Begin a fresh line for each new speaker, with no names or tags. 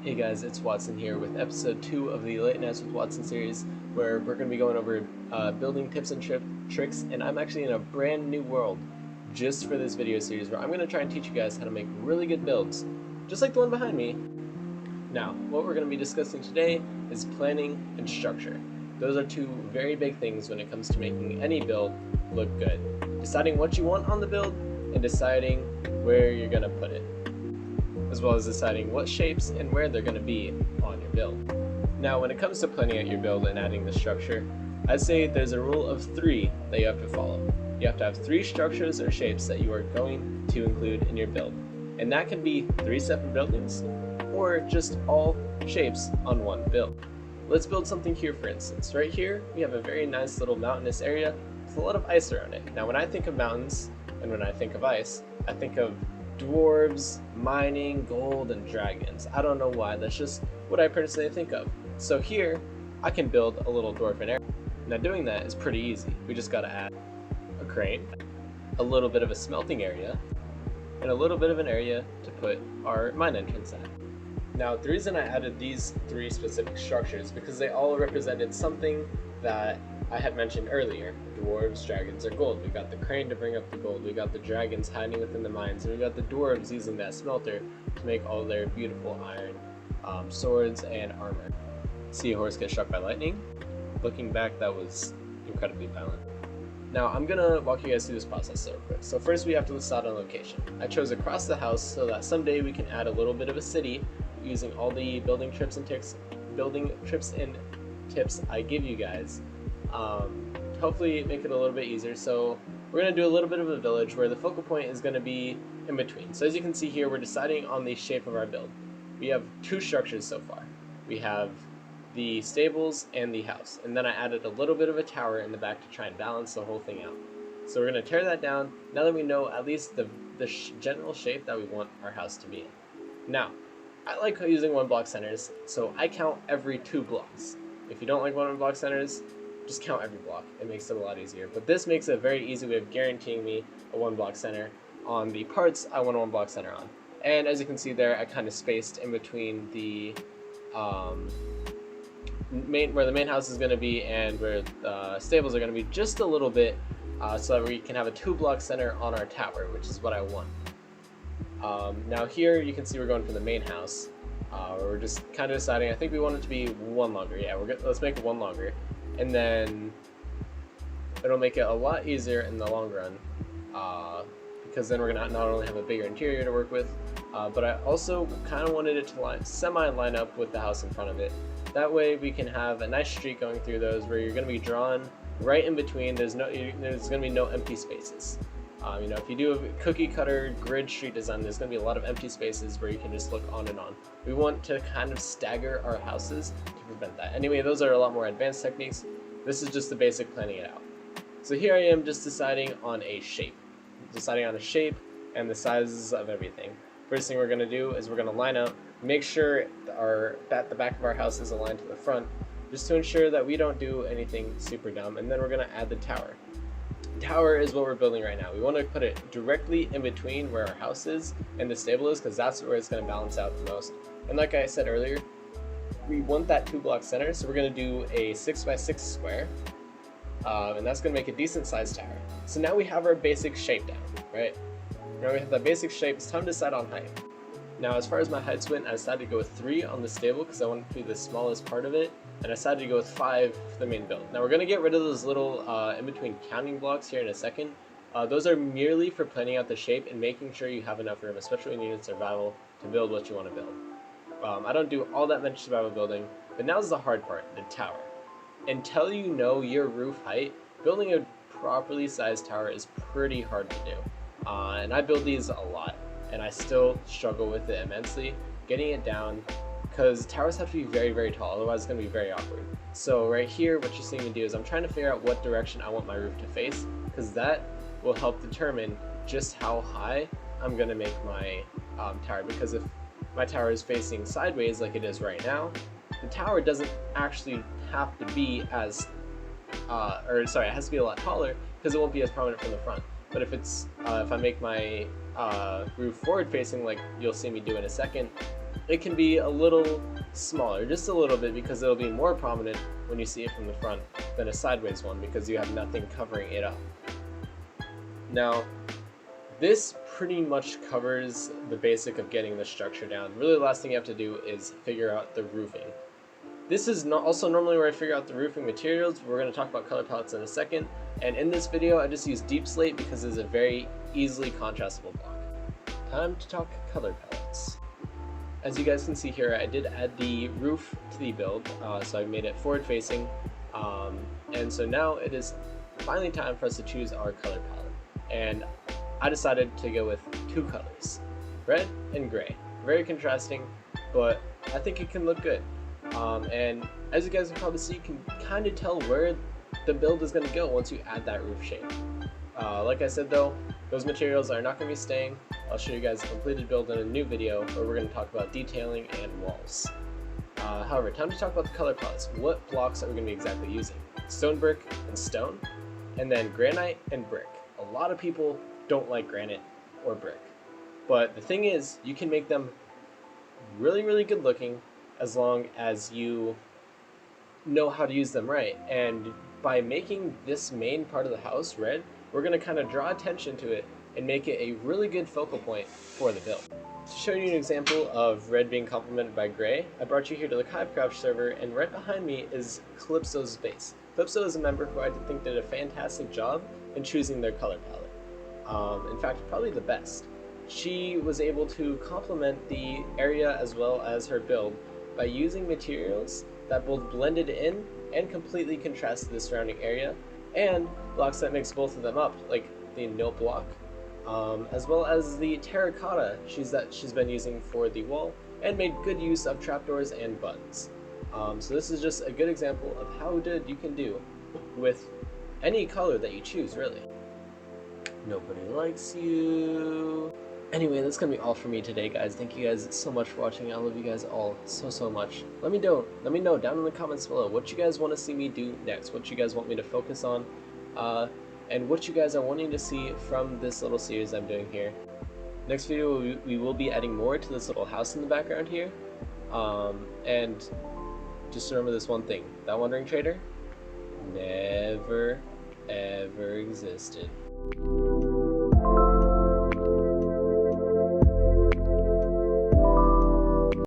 Hey guys, it's Wattson here with episode 2 of the Late Nights with Wattson series, where we're going to be going over building tips and tricks, and I'm actually in a brand new world just for this video series where I'm going to try and teach you guys how to make really good builds, just like the one behind me. Now, what we're going to be discussing today is planning and structure. Those are two very big things when it comes to making any build look good. Deciding what you want on the build and deciding where you're going to put it, as well as deciding what shapes and where they're going to be on your build. Now, when it comes to planning out your build and adding the structure, I'd say there's a rule of 3 that you have to follow. You have to have 3 structures or shapes that you are going to include in your build. And that can be 3 separate buildings, or just all shapes on one build. Let's build something here, for instance. Right here, we have a very nice little mountainous area with a lot of ice around it. Now, when I think of mountains, and when I think of ice, I think of dwarves, mining, gold, and dragons. I don't know why, that's just what I personally think of. So here, I can build a little dwarven area. Now doing that is pretty easy. We just gotta add a crane, a little bit of a smelting area, and a little bit of an area to put our mine entrance at. Now the reason I added these 3 specific structures is because they all represented something that I had mentioned earlier. Dwarves, dragons, or gold. We got the crane to bring up the gold, we got the dragons hiding within the mines, and we got the dwarves using that smelter to make all their beautiful iron swords and armor. See a horse get struck by lightning? Looking back, that was incredibly violent. Now I'm gonna walk you guys through this process real quick. So first we have to decide on location. I chose across the house so that someday we can add a little bit of a city using all the building trips and tips I give you guys. Hopefully make it a little bit easier. So we're going to do a little bit of a village where the focal point is going to be in between. So as you can see here, we're deciding on the shape of our build. We have 2 structures so far. We have the stables and the house, and then I added a little bit of a tower in the back to try and balance the whole thing out. So we're going to tear that down now that we know at least the general shape that we want our house to be in. Now, I like using 1 block centers, so I count every 2 blocks. If you don't like 1 block centers, just count every block. It makes it a lot easier. But this makes a very easy way of guaranteeing me a 1 block center on the parts I want a 1 block center on. And as you can see there, I kind of spaced in between the where the main house is going to be and where the stables are going to be, just a little bit, so that we can have a 2 block center on our tower, which is what I want. Now here you can see we're going for the main house. We're just kind of deciding. I think we want it to be 1 longer. Yeah, let's make it 1 longer. And then it'll make it a lot easier in the long run, because then we're going to not only have a bigger interior to work with, but I also kind of wanted it to semi-line up with the house in front of it. That way we can have a nice street going through those where you're going to be drawn right in between. There's going to be no empty spaces. If you do a cookie cutter grid street design, there's going to be a lot of empty spaces where you can just look on and on. We want to kind of stagger our houses to prevent that. Anyway, those are a lot more advanced techniques. This is just the basic planning it out. So here I am just deciding on a shape. And the sizes of everything. First thing we're going to do is we're going to line up, make sure that the back of our house is aligned to the front, just to ensure that we don't do anything super dumb, and then we're going to add the tower. Tower is what we're building right now. We want to put it directly in between where our house is and the stable is, because that's where it's going to balance out the most. And like I said earlier, we want that 2 block center, so we're going to do a 6x6 square, and that's going to make a decent sized tower. So now we have our basic shape down, right? Now we have that basic shape. It's time to decide on height. Now as far as my heights went, I decided to go with 3 on the stable because I wanted to be the smallest part of it, and I decided to go with 5 for the main build. Now we're going to get rid of those little in-between counting blocks here in a second. Those are merely for planning out the shape and making sure you have enough room, especially when you need survival, to build what you want to build. I don't do all that much survival building, but now's the hard part, the tower. Until you know your roof height, building a properly sized tower is pretty hard to do. And I build these a lot, and I still struggle with it immensely, getting it down, because towers have to be very, very tall, otherwise it's going to be very awkward. So right here, what you're seeing me do is I'm trying to figure out what direction I want my roof to face, because that will help determine just how high I'm going to make my tower. Because if my tower is facing sideways like it is right now, the tower doesn't actually have to be as, it has to be a lot taller, because it won't be as prominent from the front. But if it's if I make my roof forward facing, like you'll see me do in a second, it can be a little smaller, just a little bit, because it'll be more prominent when you see it from the front than a sideways one, because you have nothing covering it up. Now, this pretty much covers the basic of getting the structure down. Really, the last thing you have to do is figure out the roofing. This is also normally where I figure out the roofing materials. We're going to talk about color palettes in a second, and in this video I just use deep slate because it's a very easily contrastable block. Time to talk color palettes. As you guys can see here, I did add the roof to the build, so I made it forward facing, and so now it is finally time for us to choose our color palette. And I decided to go with two colors, red and gray. Very contrasting, but I think it can look good. And as you guys can probably see, you can kind of tell where the build is going to go once you add that roof shape. Like I said though, those materials are not going to be staying. I'll show you guys a completed build in a new video where we're going to talk about detailing and walls. However, time to talk about the color palettes. What blocks are we going to be exactly using? Stone brick and stone, and then granite and brick. A lot of people don't like granite or brick, but the thing is, you can make them really good looking as long as you know how to use them right. And by making this main part of the house red, we're going to kind of draw attention to it and make it a really good focal point for the build. To show you an example of red being complemented by gray, I brought you here to the Kyvecraft server, and right behind me is Calypso's base. Calypso is a member who I think did a fantastic job in choosing their color palette. In fact, probably the best. She was able to complement the area as well as her build by using materials that both blended in and completely contrasted the surrounding area, and blocks that mix both of them up, like the note block, as well as the terracotta she's been using for the wall, and made good use of trapdoors and buttons. So this is just a good example of how good you can do with any color that you choose, really. Nobody likes you. Anyway, that's gonna be all for me today, guys. Thank you guys so much for watching. I love you guys all so much. Let me know down in the comments below what you guys want to see me do next, what you guys want me to focus on, and what you guys are wanting to see from this little series I'm doing here. Next video, we will be adding more to this little house in the background here, and just remember this one thing: that wandering trader never ever existed.